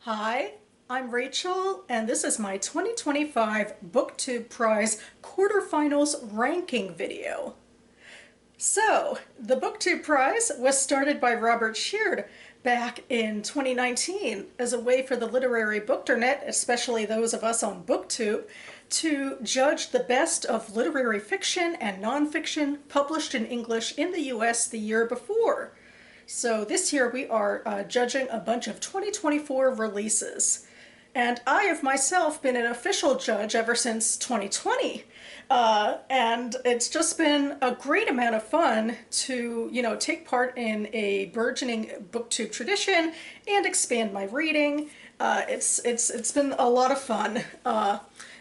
Hi, I'm Rachel, and this is my 2025 BookTube Prize Quarterfinals Ranking video. So, the BookTube Prize was started by Robert Sheard back in 2019 as a way for the literary bookternet, especially those of us on BookTube, to judge the best of literary fiction and nonfiction published in English in the US the year before. So this year we are judging a bunch of 2024 releases. And I have myself been an official judge ever since 2020. And it's just been a great amount of fun to, take part in a burgeoning booktube tradition and expand my reading. It's been a lot of fun.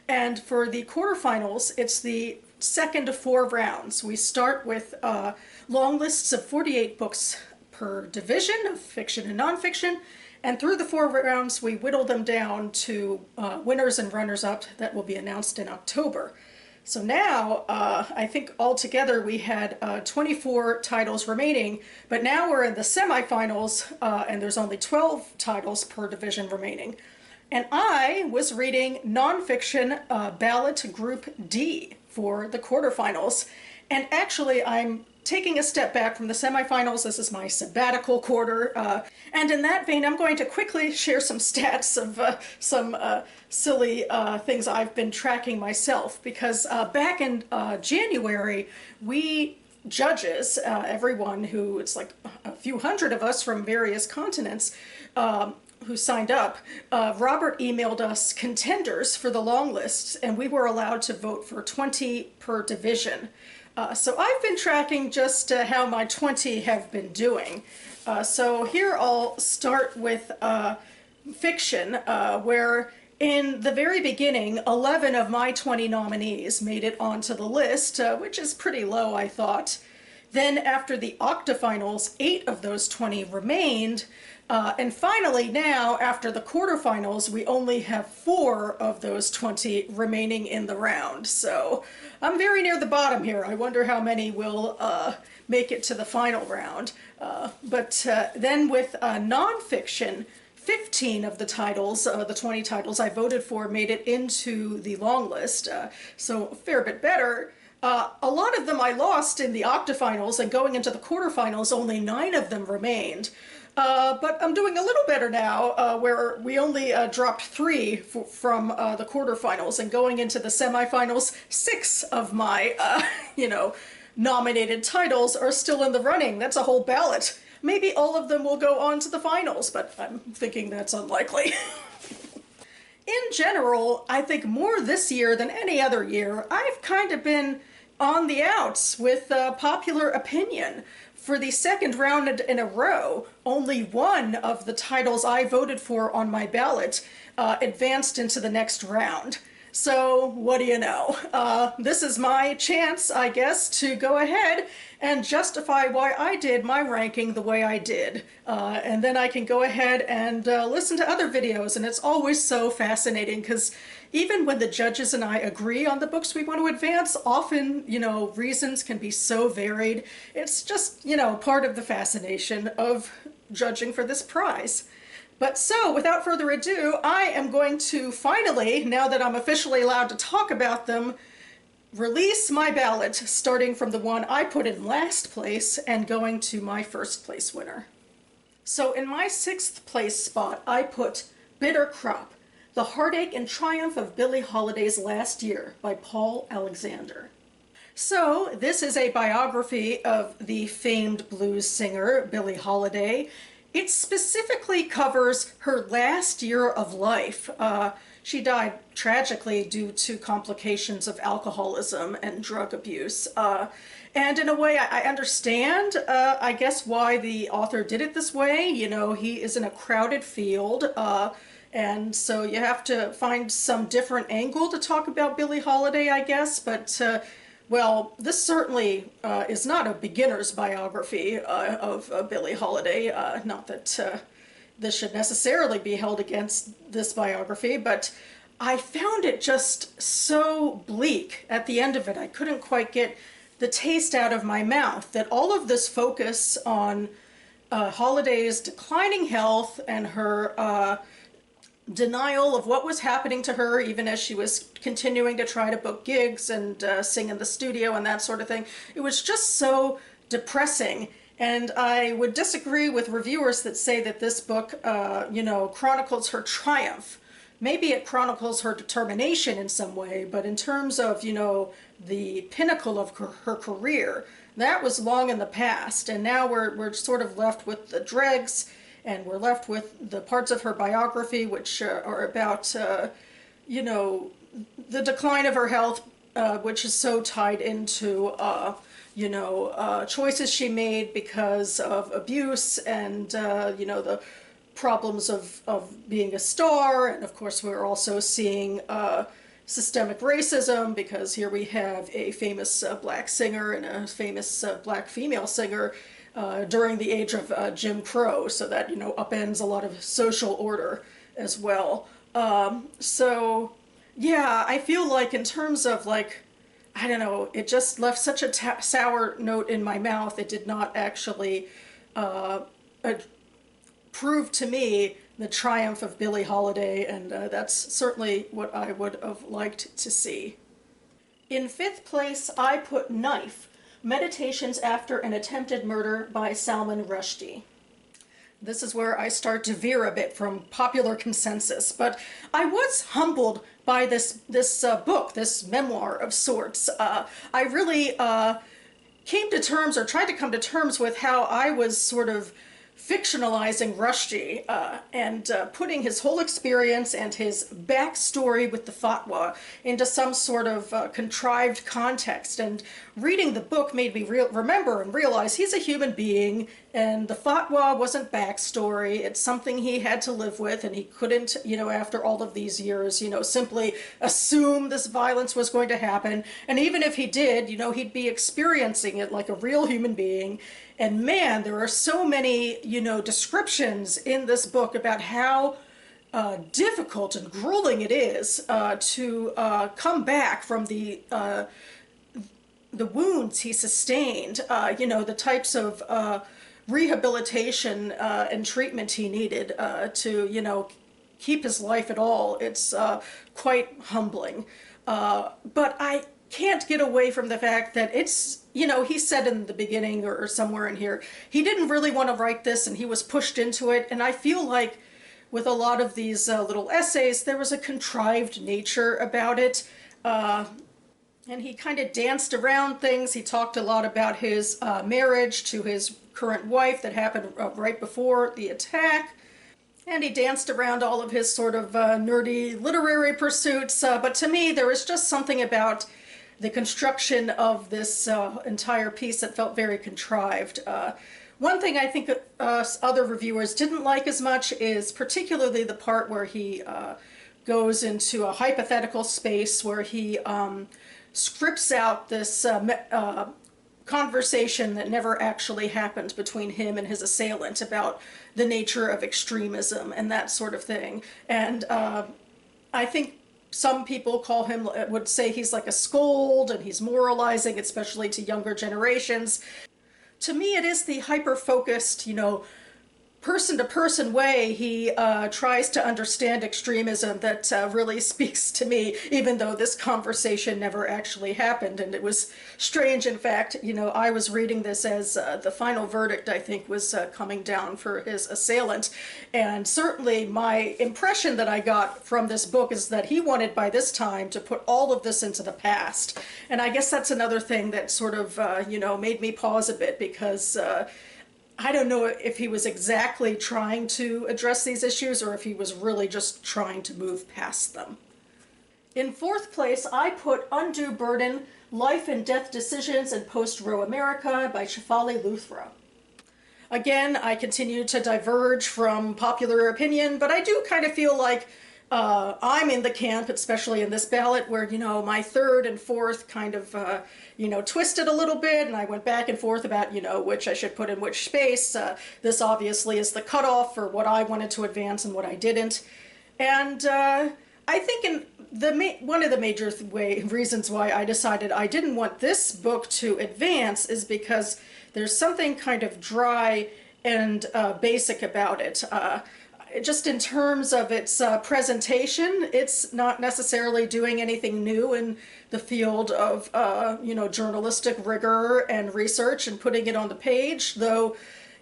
And for the quarterfinals, it's the second of 4 rounds. We start with long lists of 48 books per division of fiction and nonfiction, and through the 4 rounds we whittle them down to winners and runners-up that will be announced in October. So now I think altogether we had 24 titles remaining, but now we're in the semifinals and there's only 12 titles per division remaining. And I was reading nonfiction ballot group D for the quarterfinals, and actually I'm taking a step back from the semifinals. This is my sabbatical quarter. And in that vein, I'm going to quickly share some stats of some silly things I've been tracking myself. Because back in January, we judges, everyone who, it's like a few hundred of us from various continents, who signed up, Robert emailed us contenders for the long lists, and we were allowed to vote for 20 per division. So I've been tracking just how my 20 have been doing. So here I'll start with fiction, where in the very beginning, 11 of my 20 nominees made it onto the list, which is pretty low, I thought. Then after the octafinals, 8 of those 20 remained. And finally now, after the quarterfinals, we only have 4 of those 20 remaining in the round. So I'm very near the bottom here. I wonder how many will make it to the final round. But then with nonfiction, 15 of the titles, the 20 titles I voted for, made it into the long list. So a fair bit better. A lot of them I lost in the octafinals, and going into the quarterfinals, only 9 of them remained. But I'm doing a little better now, where we only dropped 3 from the quarterfinals, and going into the semifinals, 6 of my, nominated titles are still in the running. That's a whole ballot. Maybe all of them will go on to the finals, but I'm thinking that's unlikely. In general, I think more this year than any other year, I've kind of been on the outs with popular opinion. For the second round in a row, only 1 of the titles I voted for on my ballot advanced into the next round. So what do you know? This is my chance, I guess, to go ahead and justify why I did my ranking the way I did. And then I can go ahead and listen to other videos, and it's always so fascinating because even when the judges and I agree on the books we want to advance, often, reasons can be so varied. It's just, part of the fascination of judging for this prize. But so, without further ado, I am going to finally, now that I'm officially allowed to talk about them, release my ballot, starting from the one I put in last place and going to my first place winner. So in my 6th place spot, I put Bitter Crop, The Heartache and Triumph of Billie Holiday's Last Year by Paul Alexander. So this is a biography of the famed blues singer Billie Holiday. It specifically covers her last year of life. She died tragically due to complications of alcoholism and drug abuse. And in a way, I understand, I guess, why the author did it this way. He is in a crowded field, and so you have to find some different angle to talk about Billie Holiday, I guess. But well, this certainly is not a beginner's biography of Billie Holiday. Not that this should necessarily be held against this biography, but I found it just so bleak at the end of it. I couldn't quite get the taste out of my mouth that all of this focus on Holiday's declining health and her denial of what was happening to her, even as she was continuing to try to book gigs and sing in the studio and that sort of thing. It was just so depressing. And I would disagree with reviewers that say that this book, chronicles her triumph. Maybe it chronicles her determination in some way, but in terms of, the pinnacle of her career, that was long in the past. And now we're sort of left with the dregs, and we're left with the parts of her biography which are about, the decline of her health, which is so tied into, choices she made because of abuse and, the problems of being a star. And of course, we're also seeing systemic racism, because here we have a famous black singer and a famous black female singer during the age of Jim Crow, so that, upends a lot of social order as well. So yeah, I feel like in terms of I don't know, it just left such a sour note in my mouth. It did not actually prove to me the triumph of Billie Holiday, and that's certainly what I would have liked to see. In fifth place, I put Knife, Meditations After an Attempted Murder by Salman Rushdie. This is where I start to veer a bit from popular consensus, but I was humbled by this book, this memoir of sorts. I really came to terms, or tried to come to terms with, how I was sort of fictionalizing Rushdie and putting his whole experience and his backstory with the fatwa into some sort of contrived context. And reading the book made me remember and realize he's a human being, and the fatwa wasn't backstory. It's something he had to live with, and he couldn't, after all of these years, simply assume this violence was going to happen. And even if he did, he'd be experiencing it like a real human being. And man, there are so many, descriptions in this book about how difficult and grueling it is to come back from the wounds he sustained, the types of rehabilitation and treatment he needed to, keep his life at all. It's quite humbling. But I can't get away from the fact that it's, he said in the beginning or somewhere in here, he didn't really want to write this and he was pushed into it. And I feel like with a lot of these little essays, there was a contrived nature about it. And he kind of danced around things. He talked a lot about his marriage to his current wife that happened right before the attack. And he danced around all of his sort of nerdy literary pursuits. But to me, there was just something about the construction of this entire piece that felt very contrived. One thing I think other reviewers didn't like as much is particularly the part where he goes into a hypothetical space where he scripts out this conversation that never actually happened between him and his assailant about the nature of extremism and that sort of thing. And I think some people would say he's like a scold and he's moralizing, especially to younger generations. To me, it is the hyper-focused, person-to-person way he tries to understand extremism that really speaks to me, even though this conversation never actually happened. And it was strange, in fact, I was reading this as the final verdict, I think, was coming down for his assailant. And certainly my impression that I got from this book is that he wanted by this time to put all of this into the past. And I guess that's another thing that sort of, made me pause a bit, because I don't know if he was exactly trying to address these issues or if he was really just trying to move past them. In fourth place, I put Undue Burden, Life and Death Decisions in Post-Roe America by Shefali Luthra. Again, I continue to diverge from popular opinion, but I do kind of feel like I'm in the camp, especially in this ballot, where, my third and fourth kind of, twisted a little bit, and I went back and forth about, which I should put in which space. This obviously is the cutoff for what I wanted to advance and what I didn't. And I think one of the major reasons why I decided I didn't want this book to advance is because there's something kind of dry and basic about it. just in terms of its presentation, it's not necessarily doing anything new in the field of, journalistic rigor and research and putting it on the page, though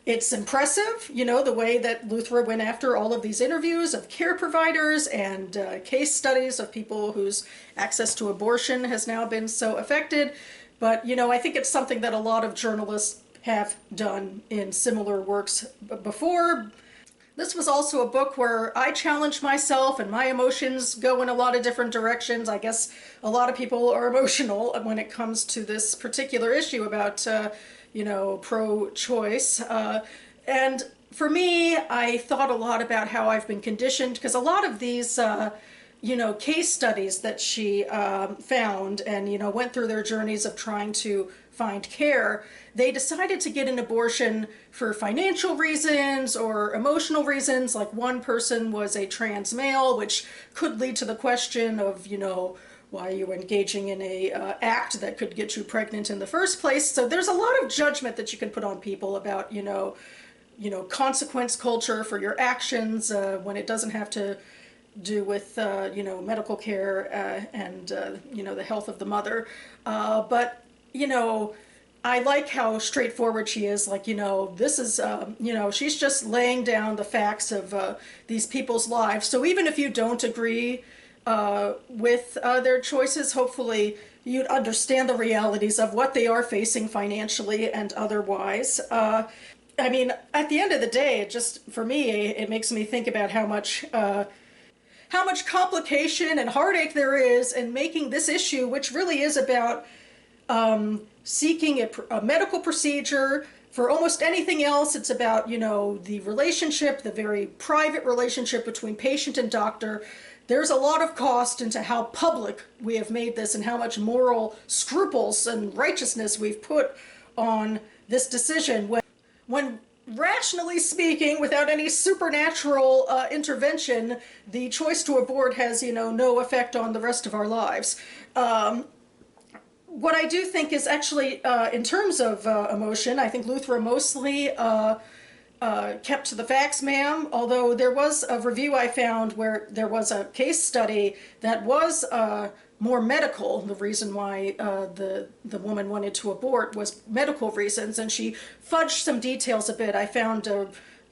it's impressive, the way that Luthra went after all of these interviews of care providers and case studies of people whose access to abortion has now been so affected. But, I think it's something that a lot of journalists have done in similar works before. This was also a book where I challenged myself and my emotions go in a lot of different directions. I guess a lot of people are emotional when it comes to this particular issue about, pro-choice. And for me, I thought a lot about how I've been conditioned, because a lot of these, case studies that she found and, went through their journeys of trying to find care, they decided to get an abortion for financial reasons or emotional reasons. Like one person was a trans male, which could lead to the question of, why are you engaging in a act that could get you pregnant in the first place? So there's a lot of judgment that you can put on people about, consequence culture for your actions when it doesn't have to do with, medical care and, the health of the mother. But I like how straightforward she is. Like, this is, she's just laying down the facts of these people's lives. So even if you don't agree with their choices, hopefully you'd understand the realities of what they are facing financially and otherwise. I mean, at the end of the day, for me, it makes me think about how much complication and heartache there is in making this issue, which really is about seeking a medical procedure. For almost anything else, it's about, the relationship, the very private relationship between patient and doctor. There's a lot of cost into how public we have made this and how much moral scruples and righteousness we've put on this decision. When rationally speaking, without any supernatural intervention, the choice to abort has, no effect on the rest of our lives. What I do think is actually, in terms of emotion, I think Luthra mostly kept to the facts, ma'am, although there was a review I found where there was a case study that was more medical. The reason why the woman wanted to abort was medical reasons, and she fudged some details a bit. I found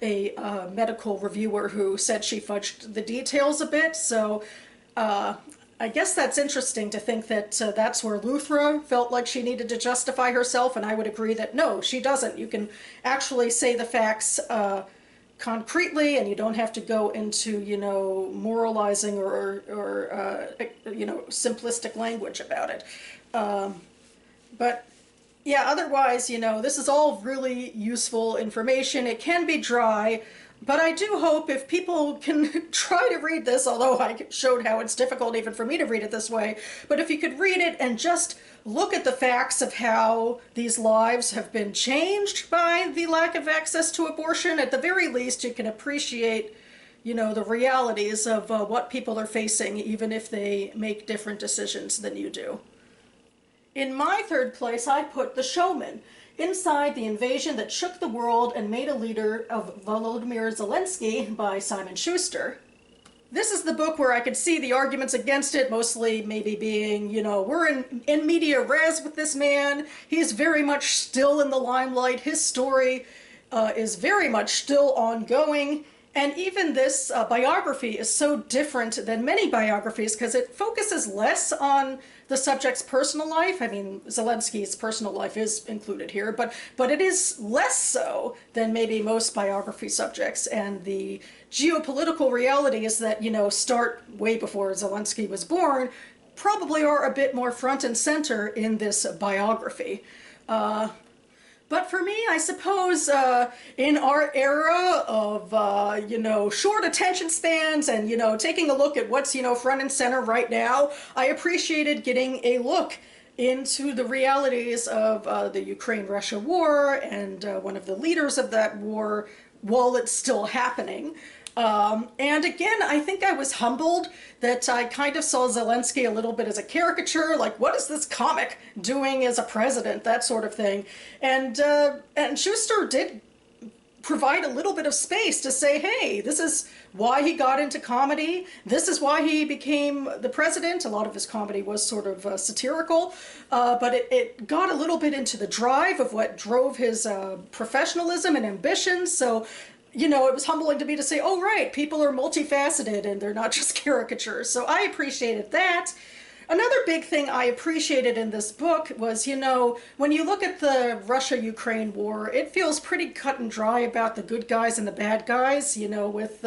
a medical reviewer who said she fudged the details a bit, so I guess that's interesting to think that that's where Luthra felt like she needed to justify herself, and I would agree that no, she doesn't. You can actually say the facts concretely, and you don't have to go into, moralizing or simplistic language about it. But yeah, otherwise, this is all really useful information. It can be dry, but I do hope if people can try to read this, although I showed how it's difficult even for me to read it this way, but if you could read it and just look at the facts of how these lives have been changed by the lack of access to abortion, at the very least you can appreciate, the realities of what people are facing, even if they make different decisions than you do. In my third place, I put The Showman, Inside the Invasion That Shook the World and Made a Leader of Volodymyr Zelensky by Simon Schuster. This is the book where I could see the arguments against it, mostly maybe being, we're in media res with this man. He's very much still in the limelight. His story is very much still ongoing. And even this biography is so different than many biographies because it focuses less on the subject's personal life. I mean, Zelensky's personal life is included here, but it is less so than maybe most biography subjects. And the geopolitical realities that, start way before Zelensky was born probably are a bit more front and center in this biography. But for me, I suppose in our era of, short attention spans and, taking a look at what's, front and center right now, I appreciated getting a look into the realities of the Ukraine-Russia war and one of the leaders of that war while it's still happening. And again, I think I was humbled that I kind of saw Zelensky a little bit as a caricature, like what is this comic doing as a president, that sort of thing. And Schuster did provide a little bit of space to say, hey, this is why he got into comedy. This is why he became the president. A lot of his comedy was sort of satirical, but it got a little bit into the drive of what drove his professionalism and ambition. So, you know, it was humbling to me to say, oh, right, people are multifaceted and they're not just caricatures. So I appreciated that. Another big thing I appreciated in this book was, you know, when you look at the Russia-Ukraine war, it feels pretty cut and dry about the good guys and the bad guys, you know, with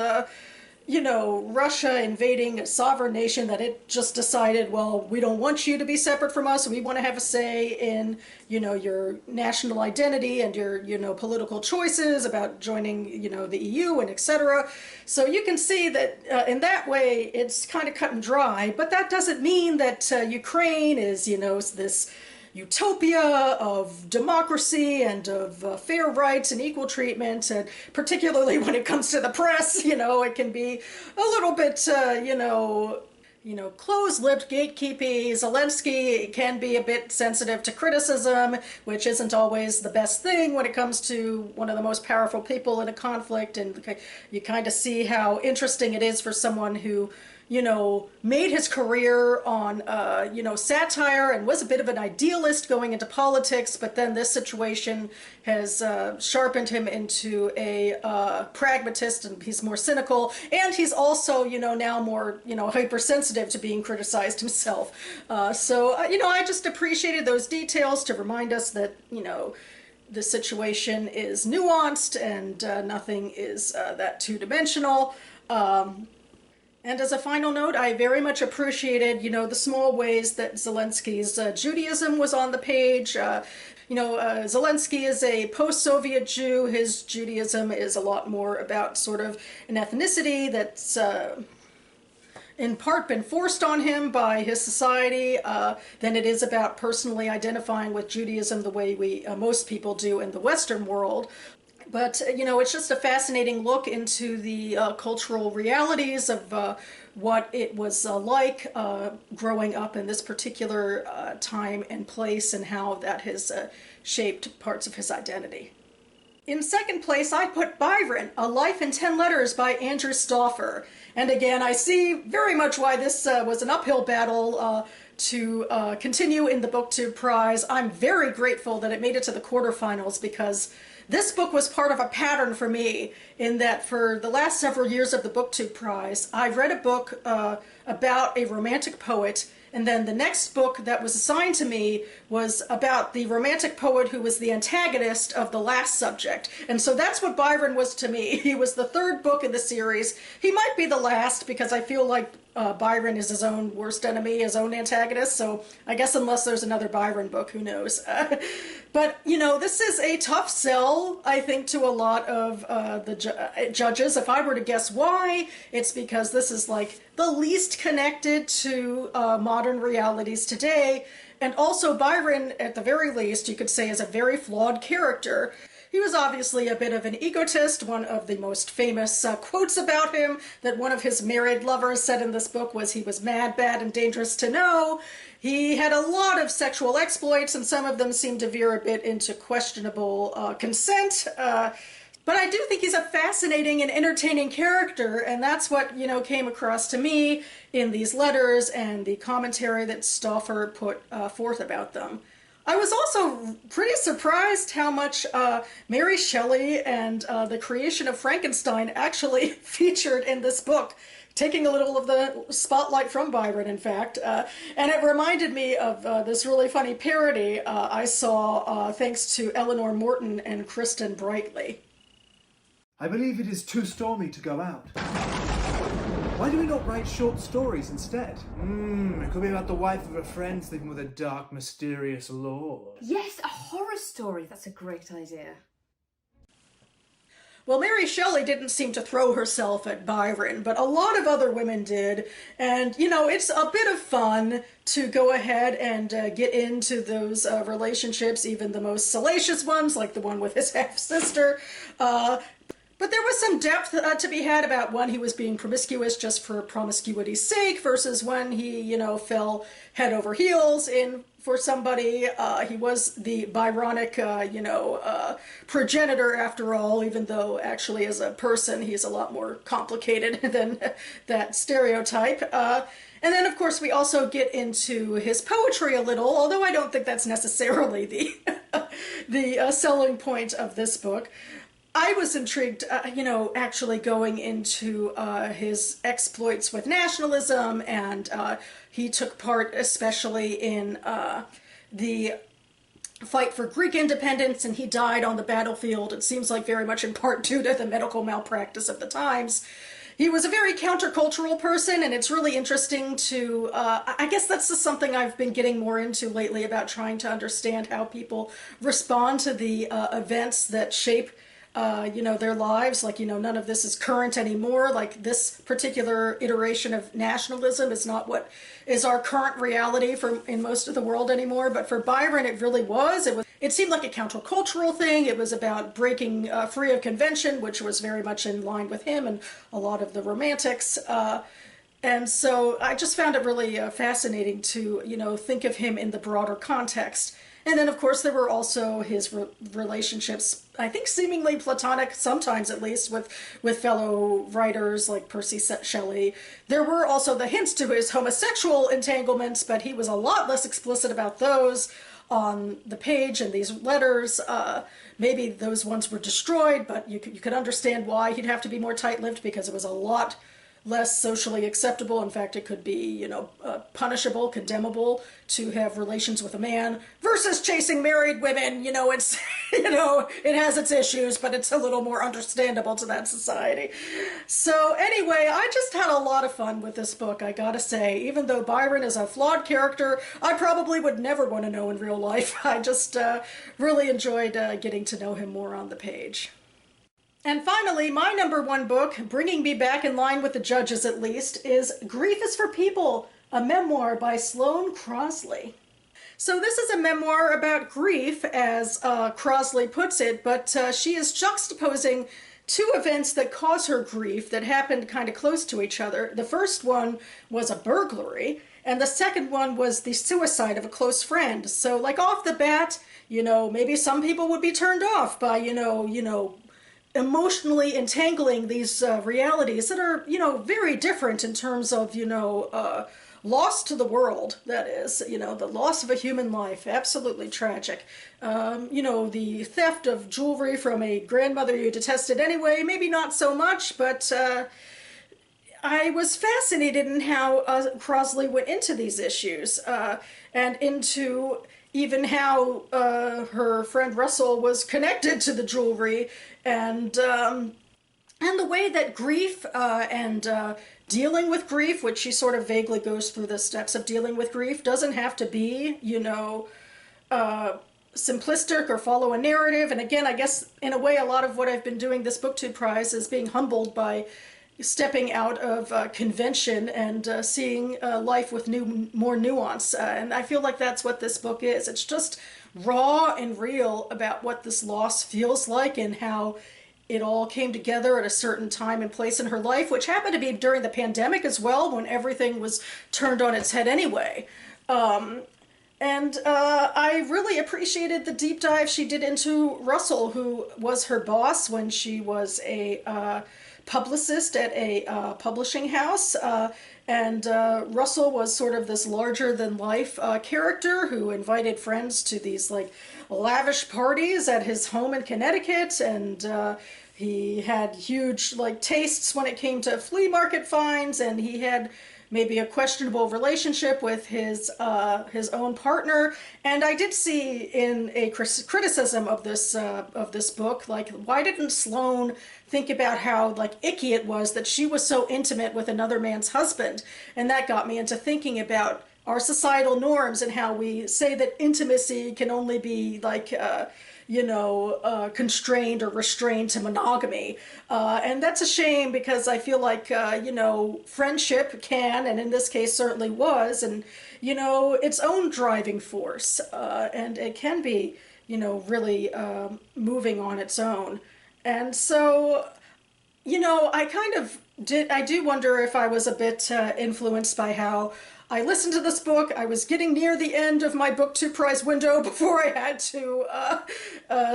you know, Russia invading a sovereign nation that it just decided, well, we don't want you to be separate from us. We want to have a say in, you know, your national identity and your, you know, political choices about joining, you know, the EU and etc. So you can see that in that way, it's kind of cut and dry, but that doesn't mean that Ukraine is, you know, this utopia of democracy and of fair rights and equal treatment, and particularly when it comes to the press, you know, it can be a little bit, you know, closed-lipped, gatekeepy. Zelensky can be a bit sensitive to criticism, which isn't always the best thing when it comes to one of the most powerful people in a conflict, and you kind of see how interesting it is for someone who, you know, made his career on, you know, satire and was a bit of an idealist going into politics, but then this situation has sharpened him into a pragmatist, and he's more cynical, and he's also, you know, now more, you know, hypersensitive to being criticized himself. So, you know, I just appreciated those details to remind us that, you know, the situation is nuanced and nothing is that two-dimensional. And as a final note, I very much appreciated, you know, the small ways that Zelensky's Judaism was on the page. You know, Zelensky is a post-Soviet Jew. His Judaism is a lot more about sort of an ethnicity that's in part been forced on him by his society than it is about personally identifying with Judaism the way we most people do in the Western world. But, you know, it's just a fascinating look into the cultural realities of what it was like growing up in this particular time and place, and how that has shaped parts of his identity. In second place, I put Byron, A Life in 10 Letters by Andrew Stauffer. And again, I see very much why this was an uphill battle to continue in the BookTube Prize. I'm very grateful that it made it to the quarterfinals, because this book was part of a pattern for me, in that for the last several years of the BookTube Prize, I've read a book about a romantic poet, and then the next book that was assigned to me was about the romantic poet who was the antagonist of the last subject. And so that's what Byron was to me. He was the third book in the series. He might be the last, because I feel like Byron is his own worst enemy, his own antagonist, so I guess unless there's another Byron book, who knows. But, you know, this is a tough sell, I think, to a lot of the judges. If I were to guess why, it's because this is like the least connected to modern realities today. And also Byron, at the very least, you could say, is a very flawed character. He was obviously a bit of an egotist. One of the most famous quotes about him that one of his married lovers said in this book was he was mad, bad, and dangerous to know. He had a lot of sexual exploits, and some of them seemed to veer a bit into questionable consent. But I do think he's a fascinating and entertaining character, and that's what, you know, came across to me in these letters and the commentary that Stauffer put forth about them. I was also pretty surprised how much Mary Shelley and the creation of Frankenstein actually featured in this book, taking a little of the spotlight from Byron, in fact. And it reminded me of this really funny parody I saw thanks to Eleanor Morton and Kristen Brightly. I believe it is too stormy to go out. Why do we not write short stories instead? It could be about the wife of a friend sleeping with a dark, mysterious lord. Yes, a horror story. That's a great idea. Well, Mary Shelley didn't seem to throw herself at Byron, but a lot of other women did. And, you know, it's a bit of fun to go ahead and get into those relationships, even the most salacious ones, like the one with his half-sister. But there was some depth to be had about when he was being promiscuous just for promiscuity's sake versus when he, you know, fell head over heels in for somebody. He was the Byronic, progenitor after all, even though actually as a person he's a lot more complicated than that stereotype. And then, of course, we also get into his poetry a little, although I don't think that's necessarily the the selling point of this book. I was intrigued, actually going into his exploits with nationalism, and he took part especially in the fight for Greek independence, and he died on the battlefield, it seems like very much in part due to the medical malpractice of the times. He was a very countercultural person, and it's really interesting to, I guess that's just something I've been getting more into lately about trying to understand how people respond to the events that shape their lives. Like, none of this is current anymore. Like, this particular iteration of nationalism is not what is our current reality in most of the world anymore. But for Byron, it really was. It seemed like a countercultural thing. It was about breaking free of convention, which was very much in line with him and a lot of the romantics. And so I just found it really fascinating to, think of him in the broader context. And then, of course, there were also his relationships, I think seemingly platonic, sometimes at least, with fellow writers like Percy Shelley. There were also the hints to his homosexual entanglements, but he was a lot less explicit about those on the page in these letters. Maybe those ones were destroyed, but you could understand why he'd have to be more tight-lipped, because it was a lot less socially acceptable. In fact, it could be, punishable, condemnable to have relations with a man versus chasing married women. It's, it has its issues, but it's a little more understandable to that society. So anyway, I just had a lot of fun with this book, I gotta say. Even though Byron is a flawed character, I probably would never want to know in real life. I just really enjoyed getting to know him more on the page. And finally, my number one book, bringing me back in line with the judges at least, is Grief is for People, a memoir by Sloane Crosley. So this is a memoir about grief, as Crosley puts it, but she is juxtaposing two events that cause her grief that happened kind of close to each other. The first one was a burglary, and the second one was the suicide of a close friend. So, like, off the bat, maybe some people would be turned off by, emotionally entangling these realities that are, very different in terms of, loss to the world, that is, the loss of a human life, absolutely tragic. The theft of jewelry from a grandmother you detested anyway, maybe not so much, but I was fascinated in how Crosley went into these issues and into even how her friend Russell was connected to the jewelry, and the way that grief and dealing with grief, which she sort of vaguely goes through the steps of dealing with grief, doesn't have to be, simplistic or follow a narrative. And again, I guess in a way, a lot of what I've been doing this BookTube Prize is being humbled by stepping out of convention and seeing life with more nuance. And I feel like that's what this book is. It's just raw and real about what this loss feels like and how it all came together at a certain time and place in her life, which happened to be during the pandemic as well, when everything was turned on its head anyway. I really appreciated the deep dive she did into Russell, who was her boss when she was a publicist at a publishing house. Russell was sort of this larger-than-life character who invited friends to these, like, lavish parties at his home in Connecticut, and he had huge, like, tastes when it came to flea market finds, and he had maybe a questionable relationship with his own partner. And I did see in a criticism of this book, like, why didn't Sloane think about how, like, icky it was that she was so intimate with another man's husband? And that got me into thinking about our societal norms and how we say that intimacy can only be, like, constrained or restrained to monogamy. And that's a shame, because I feel like, friendship can, and in this case certainly was, and, its own driving force. And it can be, really moving on its own. And so You know, I do wonder if I was a bit influenced by how I listened to this book. I was getting near the end of my BookTube Prize window before I had to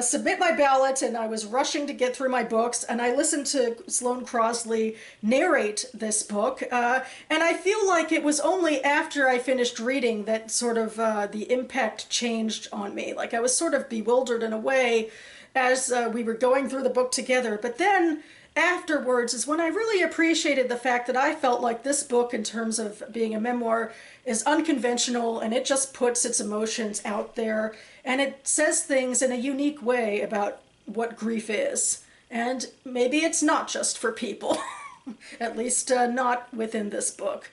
submit my ballot, and I was rushing to get through my books, and I listened to Sloane Crosley narrate this book, and I feel like it was only after I finished reading that sort of the impact changed on me. Like I was sort of bewildered in a way as we were going through the book together, but then afterwards is when I really appreciated the fact that I felt like this book, in terms of being a memoir, is unconventional, and it just puts its emotions out there, and it says things in a unique way about what grief is. And maybe it's not just for people, at least not within this book.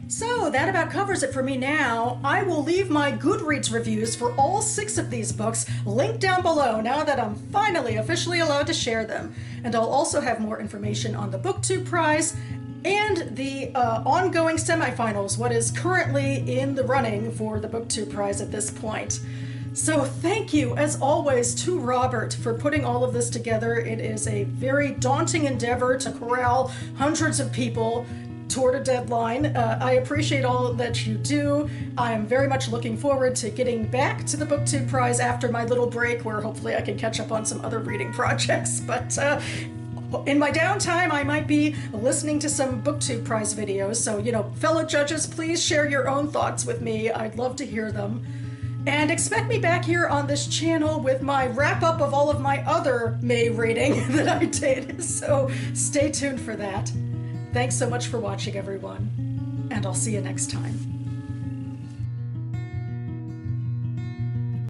So that about covers it for me now. I will leave my Goodreads reviews for all 6 of these books linked down below now that I'm finally officially allowed to share them. And I'll also have more information on the BookTube Prize and the ongoing semifinals, what is currently in the running for the BookTube Prize at this point. So thank you, as always, to Robert for putting all of this together. It is a very daunting endeavor to corral hundreds of people toward a deadline. I appreciate all that you do. I am very much looking forward to getting back to the BookTube Prize after my little break, where hopefully I can catch up on some other reading projects. But in my downtime, I might be listening to some BookTube Prize videos. So, you know, fellow judges, please share your own thoughts with me. I'd love to hear them. And expect me back here on this channel with my wrap-up of all of my other May reading that I did. So stay tuned for that. Thanks so much for watching, everyone, and I'll see you next time.